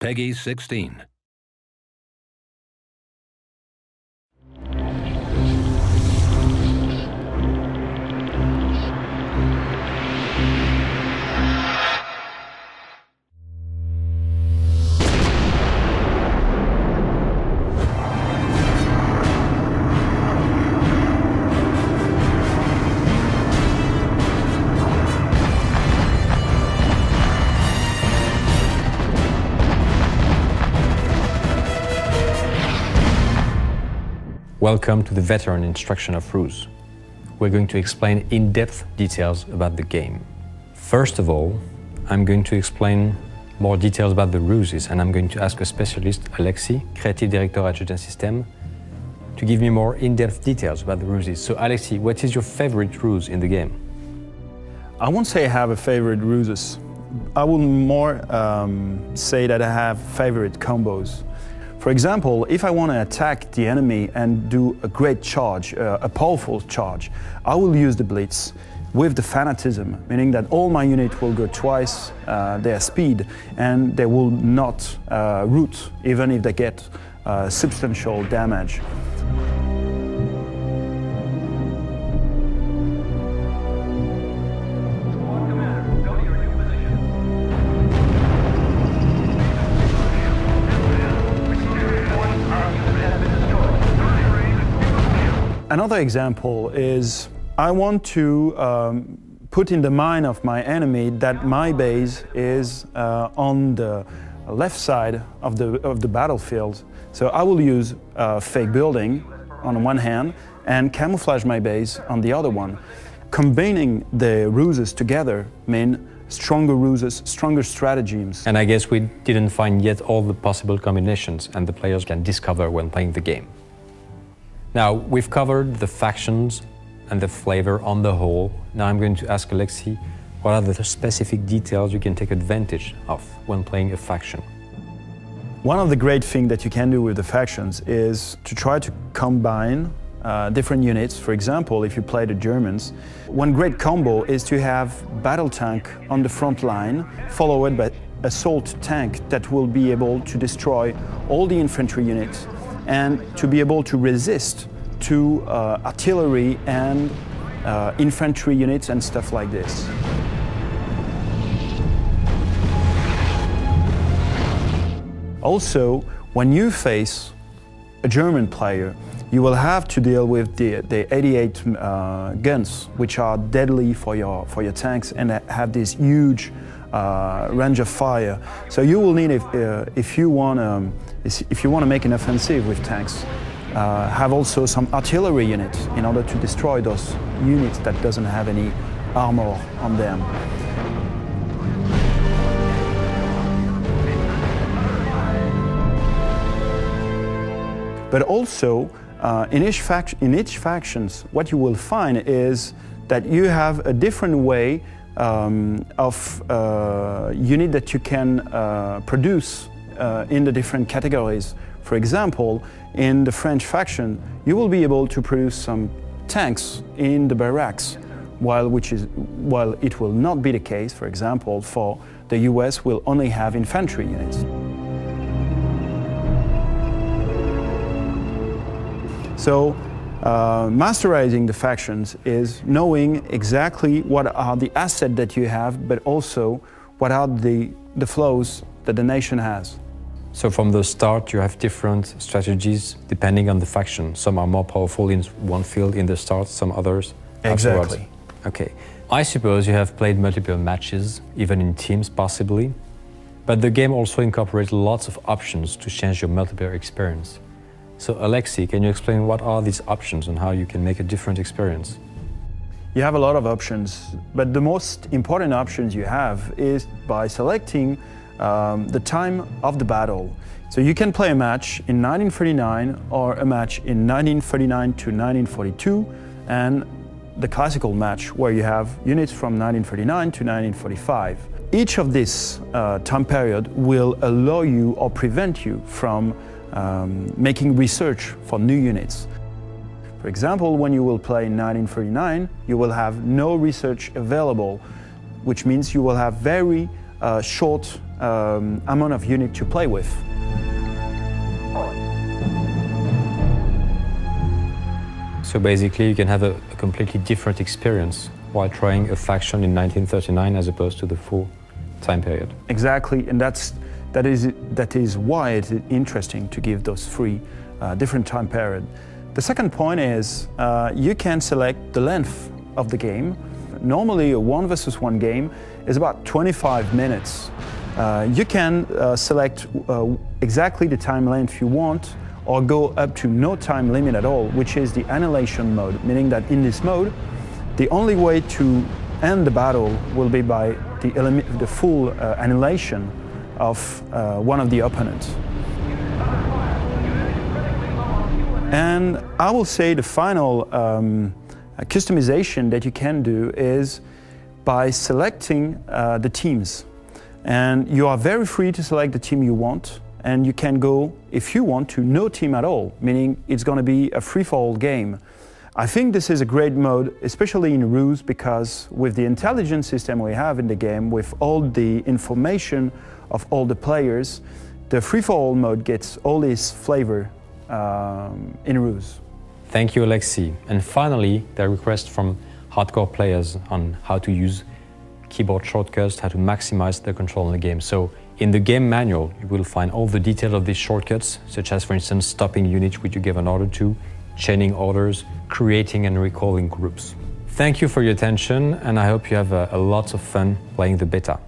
Peggy 16. Welcome to the veteran instruction of RUSE. We're going to explain in-depth details about the game. First of all, I'm going to explain more details about the ruses, and I'm going to ask a specialist, Alexis, Creative Director Adjudant System, to give me more in-depth details about the ruses. So Alexis, what is your favorite ruse in the game? I won't say I have a favorite ruses. I will more say that I have favorite combos. For example, if I want to attack the enemy and do a great charge, a powerful charge, I will use the blitz with the fanatism, meaning that all my units will go twice their speed and they will not root, even if they get substantial damage. Another example is I want to put in the mind of my enemy that my base is on the left side of the battlefield. So I will use fake building on one hand and camouflage my base on the other one. Combining the ruses together mean stronger ruses, stronger stratagems. And I guess we didn't find yet all the possible combinations and the players can discover when playing the game. Now, we've covered the factions and the flavor on the whole. Now I'm going to ask Alexis, what are the specific details you can take advantage of when playing a faction? One of the great things that you can do with the factions is to try to combine different units. For example, if you play the Germans, one great combo is to have battle tank on the front line, followed by assault tank that will be able to destroy all the infantry units and to be able to resist to artillery and infantry units and stuff like this. Also, when you face a German player, you will have to deal with the 88 guns, which are deadly for your tanks and have this huge range of fire. So you will need, if you want to make an offensive with tanks, have also some artillery units in order to destroy those units that doesn't have any armor on them. But also, in each factions, what you will find is that you have a different way of unit that you can produce in the different categories. For example, in the French faction, you will be able to produce some tanks in the barracks, while it will not be the case, for example, for the US will only have infantry units. So, masterizing the factions is knowing exactly what are the assets that you have, but also what are the flows that the nation has. So from the start, you have different strategies depending on the faction. Some are more powerful in one field in the start, some others afterwards. Exactly. Okay. I suppose you have played multiple matches, even in teams possibly, but the game also incorporates lots of options to change your multiplayer experience. So Alexis, can you explain what are these options and how you can make a different experience? You have a lot of options, but the most important options you have is by selecting the time of the battle. So you can play a match in 1939 or a match in 1939 to 1942 and the classical match where you have units from 1939 to 1945. Each of this time period will allow you or prevent you from making research for new units. For example, when you will play in 1939, you will have no research available, which means you will have very short amount of units to play with. So basically, you can have a completely different experience while trying a faction in 1939 as opposed to the full time period. Exactly, and that is why it's interesting to give those three different time periods. The second point is you can select the length of the game. Normally, a 1 versus 1 game is about 25 minutes. You can select exactly the time length you want, or go up to no time limit at all, which is the annihilation mode, meaning that in this mode, the only way to end the battle will be by the full annihilation of one of the opponents. And I will say the final customization that you can do is by selecting the teams. And you are very free to select the team you want, and you can go, if you want, to no team at all, meaning it's going to be a free-for-all game. I think this is a great mode, especially in RUSE, because with the intelligence system we have in the game, with all the information of all the players, the free-for-all mode gets all this flavor in RUSE. Thank you, Alexi. And finally, the request from hardcore players on how to use keyboard shortcuts, how to maximize the control in the game. So in the game manual, you will find all the details of these shortcuts, such as, for instance, stopping units which you give an order to, chaining orders, creating and recalling groups. Thank you for your attention, and I hope you have a lot of fun playing the beta.